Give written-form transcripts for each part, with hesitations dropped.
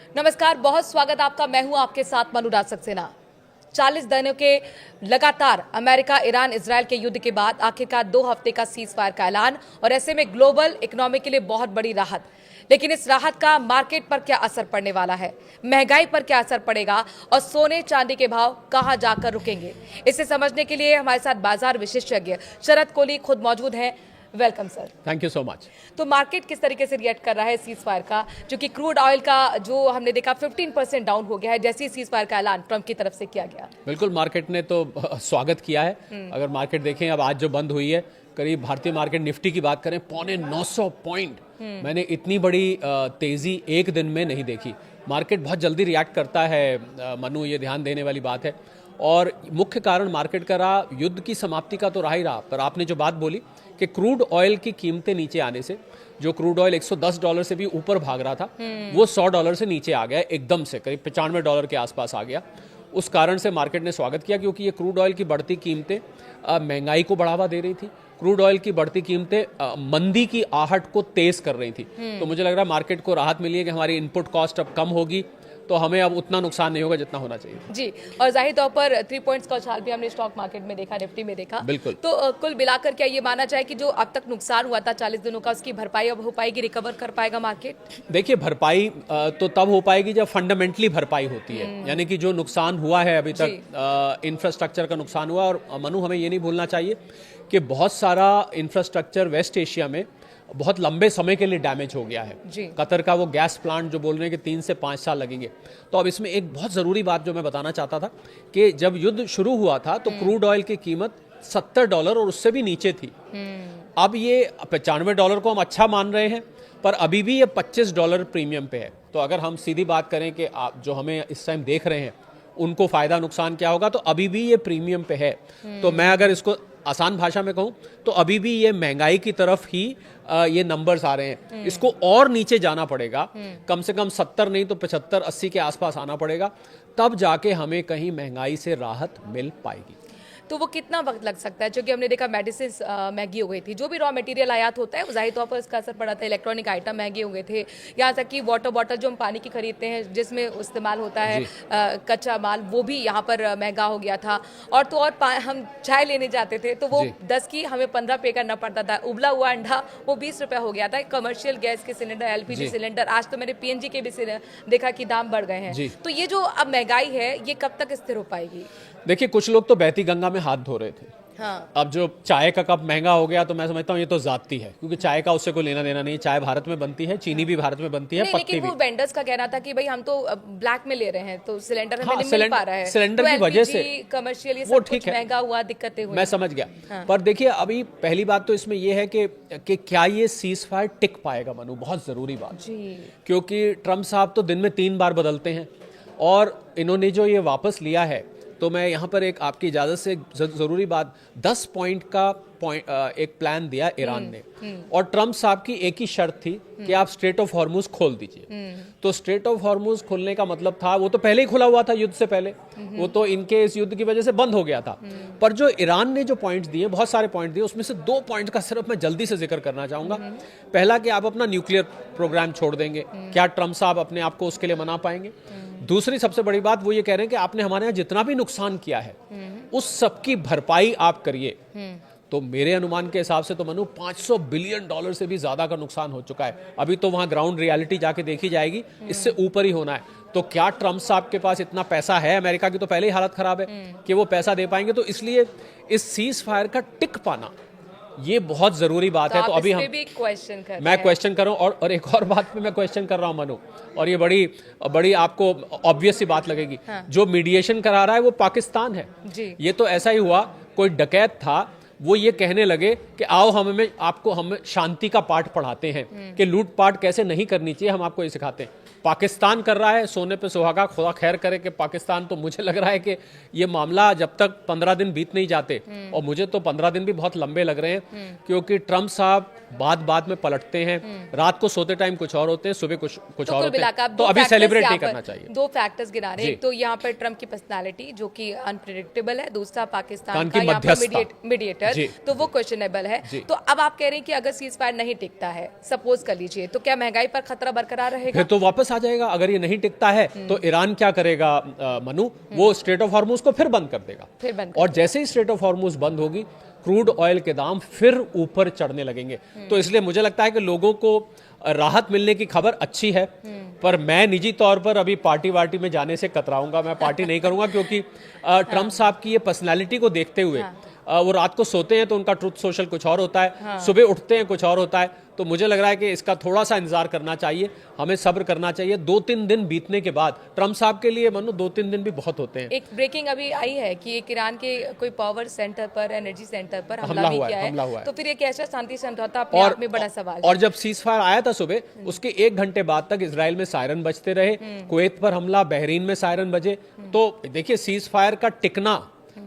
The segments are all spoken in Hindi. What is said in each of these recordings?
नमस्कार, बहुत स्वागत आपका। मैं हूं आपके साथ अनुराग सक्सेना। 40 दिनों के लगातार अमेरिका, ईरान, इजरायल के युद्ध के बाद आखिरकार 2 हफ्ते का सीज फायर का ऐलान, और ऐसे में ग्लोबल इकोनॉमी के लिए बहुत बड़ी राहत। लेकिन इस राहत का मार्केट पर क्या असर पड़ने वाला है, महंगाई पर क्या असर पड़ेगा और सोने चांदी के भाव कहां जाकर रुकेंगे, इसे समझने के लिए हमारे साथ बाजार विशेषज्ञ शरद कोहली खुद मौजूद हैं। Welcome sir. Thank you so much. तो मार्केट किस तरीके से रिएक्ट कर रहा है सीज फायर का, क्योंकि क्रूड ऑयल का जो हमने देखा 15% डाउन हो गया है जैसे ही सीज फायर का ऐलान ट्रंप की तरफ से किया गया। बिल्कुल, मार्केट ने तो स्वागत किया है। अगर मार्केट देखें अब आज जो बंद हुई है, करीब भारतीय मार्केट निफ्टी की बात करें 950 पॉइंट, मैंने इतनी बड़ी तेजी एक दिन में नहीं देखी। मार्केट बहुत जल्दी रिएक्ट करता है मनु, ये ध्यान देने वाली बात है। और मुख्य कारण मार्केट का रहा युद्ध की समाप्ति का तो रहा ही रहा, पर आपने जो बात बोली कि क्रूड ऑयल की कीमतें नीचे आने से, जो क्रूड ऑयल $110 से भी ऊपर भाग रहा था, वो $100 से नीचे आ गया एकदम से, करीब $95 के आसपास आ गया। उस कारण से मार्केट ने स्वागत किया, क्योंकि ये क्रूड ऑयल की बढ़ती कीमतें महंगाई को बढ़ावा दे रही थी। क्रूड ऑयल की बढ़ती कीमतें मंदी की आहट को तेज कर रही थी। तो मुझे लग रहा है मार्केट को राहत मिली है कि हमारी इनपुट कॉस्ट अब कम होगी, तो हमें अब उतना नुकसान नहीं होगा जितना होना चाहिए जी। और जाहिर तौर पर 3 पॉइंट्स का उछाल भी हमने स्टॉक मार्केट में देखा, निफ्टी में देखा। बिल्कुल। तो कुल मिलाकर क्या ये माना जाए कि जो अब तक नुकसान हुआ था 40 दिनों का, उसकी भरपाई अब हो पाएगी, रिकवर कर पाएगा मार्केट? देखिए, भरपाई तो तब हो पाएगी जब फंडामेंटली भरपाई होती है, यानी कि जो नुकसान हुआ है अभी तक, इंफ्रास्ट्रक्चर का नुकसान हुआ। और मनु, हमें ये नहीं भूलना चाहिए कि बहुत सारा इंफ्रास्ट्रक्चर वेस्ट एशिया में बहुत लंबे समय के लिए डैमेज हो गया है। कतर का वो गैस प्लांट जो बोल रहे हैं कि 3 से 5 साल लगेंगे। तो अब इसमें एक बहुत ज़रूरी बात जो मैं बताना चाहता था कि जब युद्ध शुरू हुआ था तो क्रूड ऑयल की कीमत $70 और उससे भी नीचे थी। अब ये $95 को हम अच्छा मान रहे हैं, पर अभी भी ये $25 प्रीमियम पे है। तो अगर हम सीधी बात करें कि आप जो हमें इस टाइम देख रहे हैं उनको फ़ायदा नुकसान क्या होगा, तो अभी भी ये प्रीमियम पे है। तो मैं अगर इसको आसान भाषा में कहूँ तो अभी भी ये महंगाई की तरफ ही ये नंबर्स आ रहे हैं। इसको और नीचे जाना पड़ेगा, कम से कम 70 नहीं तो 75-80 के आसपास आना पड़ेगा, तब जाके हमें कहीं महंगाई से राहत मिल पाएगी। तो वो कितना वक्त लग सकता है? क्योंकि हमने देखा मेडिसिन महंगी हो गई थी, जो भी रॉ मटेरियल आयात होता है वो जाहिर तौर पर इसका असर पड़ा था। इलेक्ट्रॉनिक आइटम महंगे हो गए थे, यहाँ तक कि वाटर बॉटल जो हम पानी की खरीदते हैं जिसमें इस्तेमाल होता है कच्चा माल, वो भी यहाँ पर महंगा हो गया था। और तो और हम चाय लेने जाते थे तो वो 10 की हमें 15 पे करना पड़ता था। उबला हुआ अंडा वो 20 रुपये हो गया था। कमर्शियल गैस के सिलेंडर, LPG सिलेंडर, आज तो मैंने PNG के भी देखा कि दाम बढ़ गए हैं। तो ये जो अब महंगाई है ये कब तक स्थिर हो पाएगी? देखिए, कुछ लोग तो बहती गंगा में हाथ धो रहे थे। हाँ। अब जो चाय का कप महंगा हो गया तो मैं समझता हूँ ये तो जाती है, क्योंकि चाय का उससे कोई लेना देना नहीं। चाय भारत में बनती है, चीनी भी भारत में बनती है, पत्ती भी। लेकिन वो वेंडर्स का कहना था कि भाई हम तो ब्लैक में ले रहे हैं तो सिलेंडर हमें नहीं मिल पा रहा है। सिलेंडर की वजह से कमर्शियल वो ठीक है, महंगा हुआ, दिक्कतें हुई। मैं समझ गया। पर देखिए, अभी पहली बात तो इसमें यह है कि क्या ये सीज फायर टिक पाएगा मनु, बहुत जरूरी बात। क्योंकि ट्रंप साहब तो दिन में 3 बार बदलते हैं, और इन्होंने जो ये वापस लिया है, तो मैं यहाँ पर एक आपकी इजाज़त से ज़रूरी बात, 10 पॉइंट का एक प्लान दिया ईरान ने, और ट्रंप साहब की एक ही शर्त थी कि आप स्ट्रेट ऑफ हॉर्मुज खोल दीजिए। तो स्ट्रेट ऑफ हॉर्मुज खोलने का मतलब था, वो तो पहले ही खुला हुआ था युद्ध से पहले, वो तो इनके इस युद्ध की वजह से बंद हो गया था। पर जो ईरान ने जो पॉइंट्स दिए, बहुत सारे पॉइंट दिए, उसमें से 2 पॉइंट का सिर्फ मैं जल्दी से जिक्र करना चाहूंगा। पहला कि आप अपना न्यूक्लियर प्रोग्राम छोड़ देंगे, क्या ट्रंप साहब अपने आप को उसके लिए मना पाएंगे? दूसरी सबसे बड़ी बात वो ये कह रहे हैं कि आपने हमारे यहाँ जितना भी नुकसान किया है उस सब की भरपाई आप करिए। तो मेरे अनुमान के हिसाब से तो मनु $500 बिलियन से भी ज्यादा का नुकसान हो चुका है। अभी तो वहां ग्राउंड रियलिटी जाके देखी जाएगी, इससे ऊपर ही होना है। तो क्या ट्रंप साहब के पास इतना पैसा है? अमेरिका की तो पहले ही हालत खराब है कि वो पैसा दे पाएंगे। तो इसलिए इस सीज फायर का टिक पाना ये बहुत जरूरी बात है। तो अभी हम मैं क्वेश्चन कर रहा हूँ, और एक और बात पे मैं क्वेश्चन कर रहा हूँ मनु, और ये बड़ी आपको ऑब्वियस सी बात लगेगी। जो मीडिएशन करा रहा है वो पाकिस्तान है। ये तो ऐसा ही हुआ, कोई डकैत था, वो ये कहने लगे कि आओ हम शांति का पाठ पढ़ाते हैं कि लूटपाट कैसे नहीं करनी चाहिए, हम आपको ये सिखाते हैं। पाकिस्तान कर रहा है, सोने पे सुहागा, खुदा खैर करे कि पाकिस्तान। तो मुझे लग रहा है कि ये मामला जब तक 15 दिन बीत नहीं जाते, और मुझे तो 15 दिन भी बहुत लंबे लग रहे हैं, क्योंकि ट्रंप साहब बात बात में पलटते हैं, रात को सोते टाइम कुछ और होते हैं, सुबह कुछ और कुल होते मिलाकर हैं, आप तो दो अभी factors सेलिब्रेट यहाँ नहीं पर- करना चाहिए। दो फैक्टर्स गिना रहे हैं, जी। एक तो यहाँ पर ट्रम्प की पर्सनालिटी जो कि अनप्रिडिक्टेबल है, दूसरा पाकिस्तान कान का की यहाँ पर मध्यस्थता। मीडिएटर, जी, तो वो क्वेश्चनेबल है। जी। तो अब आप कह रहे हैं कि अगर सीज फायर नहीं टिकता है, सपोज कर लीजिए, तो क्या महंगाई पर खतरा बरकरार रहेगा? फिर तो वापस आ जाएगा। अगर ये नहीं टिकता है तो ईरान क्या करेगा मनु, वो स्ट्रेट ऑफ हॉर्मुज को फिर बंद कर देगा, फिर बंद कर और जैसे ही स्ट्रेट ऑफ हॉर्मुज बंद होगी, क्रूड ऑयल के दाम फिर ऊपर चढ़ने लगेंगे। तो इसलिए मुझे लगता है कि लोगों को राहत मिलने की खबर अच्छी है, पर मैं निजी तौर पर अभी पार्टी वार्टी में जाने से कतराऊंगा। मैं पार्टी नहीं करूंगा, क्योंकि ट्रम्प साहब की ये पर्सनैलिटी को देखते हुए वो रात को सोते हैं तो उनका ट्रुथ सोशल कुछ और होता है, सुबह उठते हैं कुछ और होता है। तो मुझे लग रहा है कि इसका थोड़ा सा इंतजार करना चाहिए, हमें सब्र करना चाहिए। 2-3 दिन बीतने के बाद ट्रम्प साहब के लिए मनु 2-3 दिन भी बहुत होते हैं। एक ब्रेकिंग अभी आई है कि एक ईरान के कोई पावर सेंटर पर, एनर्जी सेंटर पर हमला हमला भी हुआ है, किया हमला हुआ है। है। तो फिर ये कैसा शांति समझौता अपने आप में बड़ा सवाल है। और जब सीज फायर आया था सुबह, उसके 1 घंटे बाद तक इजराइल में सायरन बजते रहे, कुवैत पर हमला, बहरीन में सायरन बजे। तो देखिए, सीज फायर का टिकना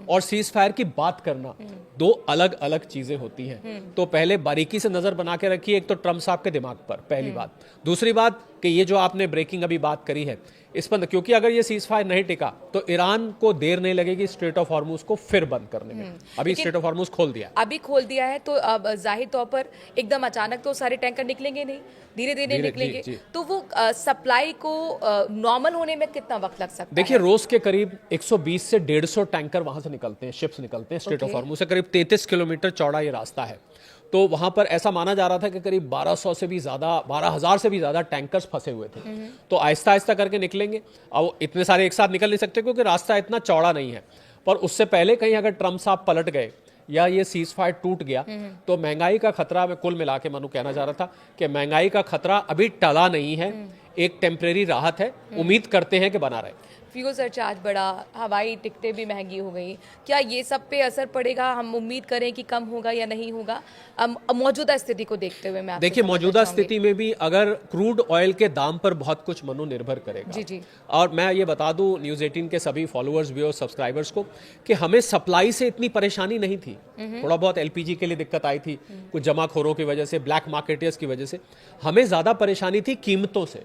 और सीज फायर की बात करना दो अलग अलग चीजें होती हैं। तो पहले बारीकी से नजर बना के रखिए, एक तो ट्रम्प साहब के दिमाग पर, पहली बात। दूसरी बात कि ये जो आपने ब्रेकिंग अभी बात करी है इस पर, क्योंकि अगर ये सीज फायर नहीं टिका तो ईरान को देर नहीं लगेगी स्ट्रेट ऑफ हॉर्मुज को फिर बंद करने में। अभी स्ट्रेट ऑफ हॉर्मुज खोल दिया, अभी खोल दिया है, तो अब जाहिर तौर पर एकदम अचानक तो सारे टैंकर निकलेंगे नहीं, धीरे धीरे निकलेंगे। जी। तो वो सप्लाई को नॉर्मल होने में कितना वक्त लग सकता देखिए, है? रोज के करीब 120 से 150 टैंकर वहां से निकलते हैं, शिप्स निकलते हैं स्ट्रेट ऑफ हॉर्मुज से। करीब 33 किलोमीटर चौड़ा ये रास्ता है। तो वहां पर ऐसा माना जा रहा था कि करीब 1200 से भी ज्यादा, 12,000 से भी ज्यादा टैंकर्स फंसे हुए थे। तो आहिस्ता आहिस्ता करके निकलेंगे। अब इतने सारे एक साथ निकल नहीं सकते क्योंकि रास्ता इतना चौड़ा नहीं है। पर उससे पहले कहीं अगर ट्रम्प साहब पलट गए या ये सीज फायर टूट गया तो महंगाई का खतरा, मैं कुल मिला के मनु कहना चाह रहा था कि महंगाई का खतरा अभी टला नहीं है, एक टेम्परेरी राहत है। उम्मीद करते हैं कि बना रहे। फ्यूल सरचार्ज बढ़ा, हवाई टिकटें भी महंगी हो गई, क्या ये सब पे असर पड़ेगा? हम उम्मीद करें कि कम होगा या नहीं होगा? मौजूदा स्थिति को देखते हुए मैं आपसे देखिए, समझना मौजूदा चाहूंगी। स्थिति में भी अगर क्रूड ऑयल के दाम पर बहुत कुछ मनु निर्भर करेगा। जी, जी। और मैं ये बता दूं न्यूज़ 18 के सभी फॉलोअर्स भी और सब्सक्राइबर्स को कि हमें सप्लाई से इतनी परेशानी नहीं थी। थोड़ा बहुत एलपीजी के लिए दिक्कत आई थी, कुछ जमाखोरों की वजह से, ब्लैक मार्केटर्स की वजह से। हमें ज्यादा परेशानी थी कीमतों से।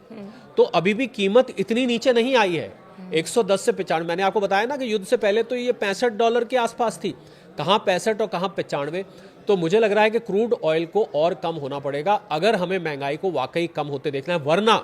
तो अभी भी कीमत इतनी नीचे नहीं आई है, 110 से 95। मैंने आपको बताया ना कि युद्ध से पहले तो ये $65 के आसपास थी, कहाँ 65 और कहाँ 95। तो मुझे लग रहा है कि क्रूड ऑयल को और कम होना पड़ेगा अगर हमें महंगाई को वाकई कम होते देखना है, वरना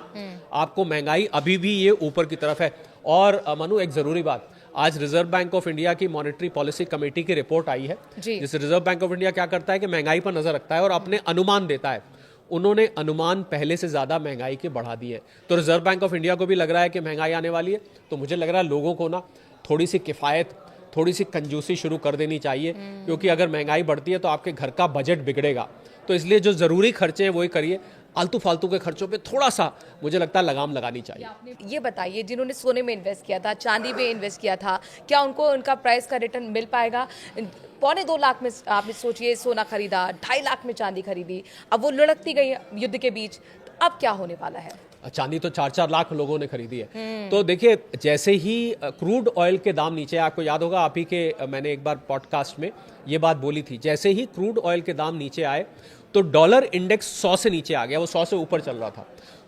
आपको महंगाई अभी भी ये ऊपर की तरफ है। और मनु, एक जरूरी बात, आज रिजर्व बैंक ऑफ इंडिया की मॉनेटरी पॉलिसी कमेटी की रिपोर्ट आई है, जिससे रिजर्व बैंक ऑफ इंडिया क्या करता है कि महंगाई पर नजर रखता है और अपने अनुमान देता है। उन्होंने अनुमान पहले से ज्यादा महंगाई के बढ़ा दिए। तो रिजर्व बैंक ऑफ इंडिया को भी लग रहा है कि महंगाई आने वाली है। तो मुझे लग रहा है लोगों को ना थोड़ी सी किफायत, थोड़ी सी कंजूसी शुरू कर देनी चाहिए, क्योंकि अगर महंगाई बढ़ती है तो आपके घर का बजट बिगड़ेगा। तो इसलिए जो जरूरी खर्चे हैं वही करिए, आलतू फालतू के खर्चों पे थोड़ा सा मुझे लगता है लगाम लगानी चाहिए। ये बताइए, जिन्होंने सोने में इन्वेस्ट किया था, चांदी में इन्वेस्ट किया था, क्या उनको उनका प्राइस का रिटर्न मिल पाएगा? 2.25 लाख में आपने सोचिए सोना खरीदा, 2.5 लाख में चांदी खरीदी, अब वो लुढ़कती गई युद्ध के बीच, तो अब क्या होने वाला है? चांदी तो 4-4 लाख लोगों ने खरीदी है। तो देखिए, जैसे ही क्रूड ऑयल के दाम नीचे, आपको याद होगा आप ही के मैंने एक बार पॉडकास्ट में ये बात बोली थी, जैसे ही क्रूड ऑयल के दाम नीचे आए तो डॉलर इंडेक्स 100 से नीचे आ गया, वो 100 से ऊपर चल रहा था।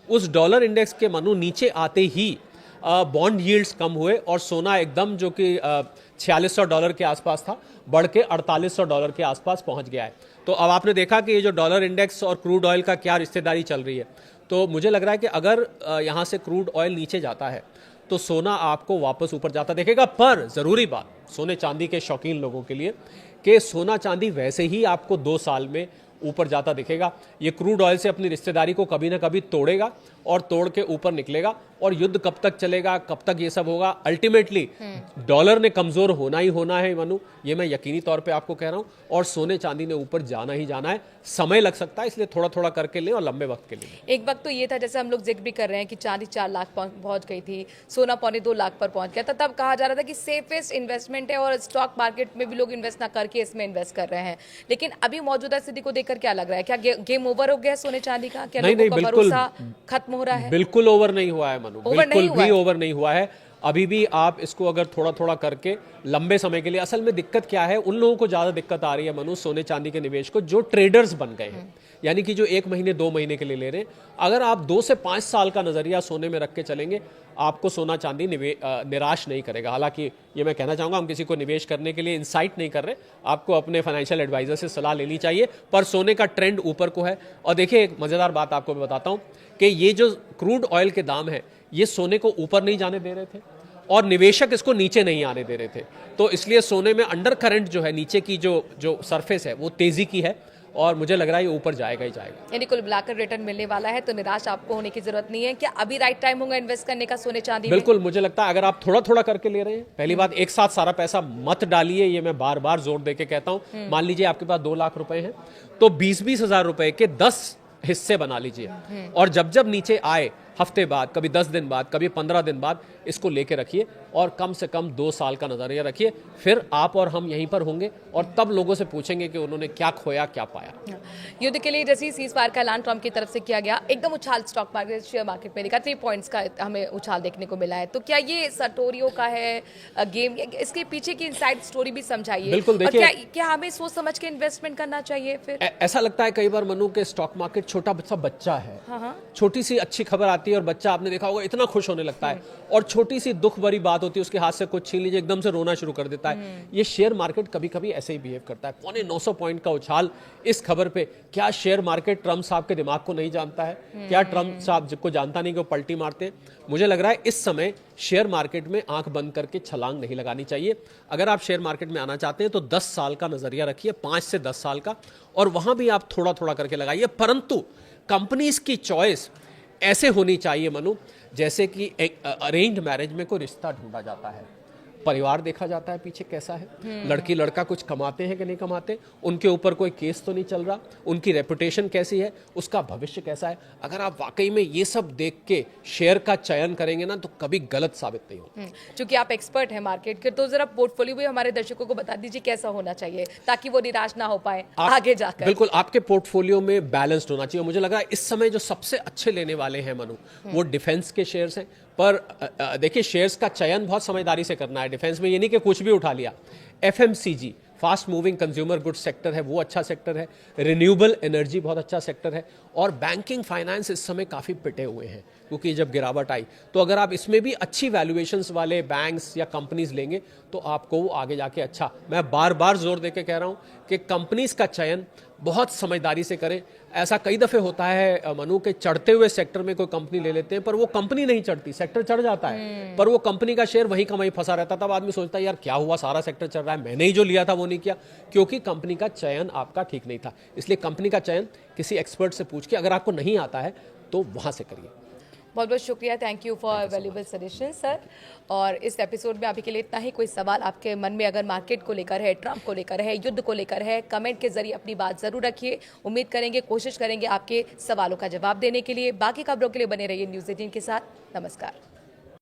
उस डॉलर इंडेक्स के मनु नीचे आते ही बॉन्ड यील्ड्स कम हुए और सोना एकदम, जो कि $4600 के आसपास था, बढ़ के $4800 के आसपास पहुंच गया है। तो अब आपने देखा कि ये जो डॉलर इंडेक्स और क्रूड ऑयल का क्या रिश्तेदारी चल रही है। तो मुझे लग रहा है कि अगर यहाँ से क्रूड ऑयल नीचे जाता है तो सोना आपको वापस ऊपर जाता देखेगा। पर जरूरी बात सोने चांदी के शौकीन लोगों के लिए कि सोना चांदी वैसे ही आपको 2 साल में ऊपर जाता दिखेगा। ये क्रूड ऑयल से अपनी रिश्तेदारी को कभी ना कभी तोड़ेगा और तोड़ के ऊपर निकलेगा। और युद्ध कब तक चलेगा, कब तक ये सब होगा, अल्टीमेटली डॉलर ने कमजोर होना ही होना है मनु, ये मैं यकीनी तौर पे आपको कह रहा हूं। और सोने चांदी ने ऊपर जाना ही जाना है, समय लग सकता है, इसलिए थोड़ा थोड़ा करके लें और लंबे वक्त के लिए। एक वक्त तो ये था, जैसे हम लोग जिक्र भी कर रहे हैं कि चांदी 4 लाख पहुंच गई थी, सोना 2.25 लाख पर पहुंच गया था, तब कहा जा रहा था कि सेफेस्ट इन्वेस्टमेंट है और स्टॉक मार्केट में भी लोग इन्वेस्ट ना करके इसमें इन्वेस्ट कर रहे हैं। लेकिन अभी मौजूदा स्थिति को देखकर क्या लग रहा है? क्या गेम ओवर हो गया सोने चांदी का? क्या नहीं, लोगों का बिल्कुल भरोसा खत्म हो रहा है? बिल्कुल ओवर नहीं हुआ है मनु, बिल्कुल भी ओवर नहीं हुआ है। अभी भी आप इसको अगर थोड़ा थोड़ा करके लंबे समय के लिए, असल में दिक्कत क्या है, उन लोगों को ज्यादा दिक्कत आ रही है मनु सोने चांदी के निवेश को जो ट्रेडर्स बन गए हैं। यानी कि जो 1 महीने 2 महीने के लिए ले रहे हैं, अगर आप 2 से 5 साल का नजरिया सोने में रख के चलेंगे, आपको सोना चांदी निराश नहीं करेगा। हालांकि ये मैं कहना चाहूँगा, हम किसी को निवेश करने के लिए इंसाइट नहीं कर रहे, आपको अपने फाइनेंशियल एडवाइजर से सलाह लेनी चाहिए, पर सोने का ट्रेंड ऊपर को है। और देखिए, एक मज़ेदार बात आपको मैं बताता हूँ कि ये जो क्रूड ऑयल के दाम है, ये सोने को ऊपर नहीं जाने दे रहे थे और निवेशक इसको नीचे नहीं आने दे रहे थे, तो इसलिए सोने में अंडर करंट जो है, नीचे की जो सरफेस है, वो तेज़ी की है और मुझे लग रहा है ये ऊपर जाएगा ही जाएगा। यानी कुल मिलाकर रिटर्न मिलने वाला है, तो निराश आपको होने की जरूरत नहीं है। क्या अभी राइट टाइम होगा इन्वेस्ट करने का सोने चांदी में? बिल्कुल, मुझे लगता है अगर आप थोड़ा थोड़ा करके ले रहे हैं, पहली बात, एक साथ सारा पैसा मत डालिए, ये मैं बार बार जोर दे के कहता हूं। मान लीजिए आपके पास 2 लाख रुपए हैं, तो 20-20 हजार रुपए के 10 हिस्से बना लीजिए और जब जब नीचे आए, हफ्ते बाद, कभी 10 दिन बाद, कभी 15 दिन बाद, इसको लेके रखिए और कम से कम 2 साल का नजरिया रखिए। फिर आप और हम यहीं पर होंगे और तब लोगों से पूछेंगे कि उन्होंने क्या खोया, क्या पाया। युद्ध के लिए जैसे सीज फायर का ऐलान ट्रम्प की तरफ से किया गया, एकदम उछाल स्टॉक मार्केट, शेयर मार्केट में देखा 3 पॉइंट्स का हमें उछाल देखने को मिला है। तो क्या ये सटोरियो का है गेम? इसके पीछे की इनसाइड स्टोरी भी समझाइए। बिल्कुल, देखिए, क्या हमें सोच समझ के इन्वेस्टमेंट करना चाहिए? फिर ऐसा लगता है कई बार मनु के स्टॉक मार्केट छोटा सा बच्चा है। छोटी सी अच्छी खबर आती है और बच्चा, आपने देखा होगा, इतना खुश होने लगता है, और छोटी सी दुख भरी बात होती है, उसके हाथ से कुछ छीन लीजिए, एकदम से रोना शुरू कर देता है। ये शेयर मार्केट कभी कभी ऐसे ही बिहेव करता है। 950 पॉइंट का उछाल इस खबर पे, क्या शेयर मार्केट ट्रम्प साहब के दिमाग को नहीं जानता है? क्या ट्रम्प साहब को जानता नहीं कि वो पलटी मारते हैं? मुझे लग रहा है इस समय शेयर मार्केट में आंख बंद करके छलांग नहीं लगानी चाहिए। अगर आप शेयर मार्केट में आना चाहते हैं तो 10 साल का नजरिया रखिए, 5 से 10 साल का, और वहां भी आप थोड़ा थोड़ा करके लगाइए। परंतु कंपनीज की चॉइस ऐसे होनी चाहिए मनु, जैसे कि एक अरेंज्ड मैरिज में कोई रिश्ता ढूंढा जाता है, परिवार देखा जाता है पीछे कैसा है, लड़की लड़का कुछ कमाते हैं कि नहीं कमाते, उनके ऊपर कोई केस तो नहीं चल रहा, उनकी रेपुटेशन कैसी है, उसका भविष्य कैसा है। अगर आप वाकई में ये सब देख के शेयर का चयन करेंगे ना, तो कभी गलत साबित नहीं होगा। चूंकि आप एक्सपर्ट हैं मार्केट के, तो जरा पोर्टफोलियो भी हमारे दर्शकों को बता दीजिए कैसा होना चाहिए, ताकि वो निराश ना हो पाए आगे जाकर। बिल्कुल, आपके पोर्टफोलियो में बैलेंस्ड होना चाहिए। मुझे लग रहा है इस समय जो सबसे अच्छे लेने वाले हैं मनु, वो डिफेंस के शेयर्स हैं। पर देखिए, शेयर्स का चयन बहुत समझदारी से करना है। डिफेंस में ये नहीं कि कुछ भी उठा लिया। FMCG, fast moving consumer goods sector है, वो अच्छा सेक्टर है। रिन्यूएबल एनर्जी बहुत अच्छा सेक्टर है। और बैंकिंग फाइनेंस इस समय काफ़ी पिटे हुए हैं, क्योंकि जब गिरावट आई, तो अगर आप इसमें भी अच्छी वैल्यूएशंस वाले बैंक्स या कंपनीज लेंगे तो आपको वो आगे जाके अच्छा। मैं बार बार जोर देके कह रहा हूँ कि कंपनीज का चयन बहुत समझदारी से करें। ऐसा कई दफ़े होता है मनु, के चढ़ते हुए सेक्टर में कोई कंपनी ले लेते हैं, पर वो कंपनी नहीं चढ़ती, सेक्टर चढ़ जाता है, पर वो कंपनी का शेयर वहीं का वहीं फंसा रहता। तब आदमी सोचता है यार क्या हुआ, सारा सेक्टर चल रहा है, मैंने ही जो लिया था वो नहीं किया, क्योंकि कंपनी का चयन आपका ठीक नहीं था। इसलिए कंपनी का चयन किसी एक्सपर्ट से पूछ के, अगर आपको नहीं आता है तो वहाँ से करिए। बहुत बहुत शुक्रिया, thank you for valuable suggestion sir. और इस एपिसोड में अभी के लिए इतना ही। कोई सवाल आपके मन में अगर मार्केट को लेकर है, ट्रम्प को लेकर है, युद्ध को लेकर है, कमेंट के जरिए अपनी बात जरूर रखिए। उम्मीद करेंगे, कोशिश करेंगे आपके सवालों का जवाब देने के लिए। बाकी खबरों के लिए बने रहिए न्यूज़ 18 के साथ। नमस्कार।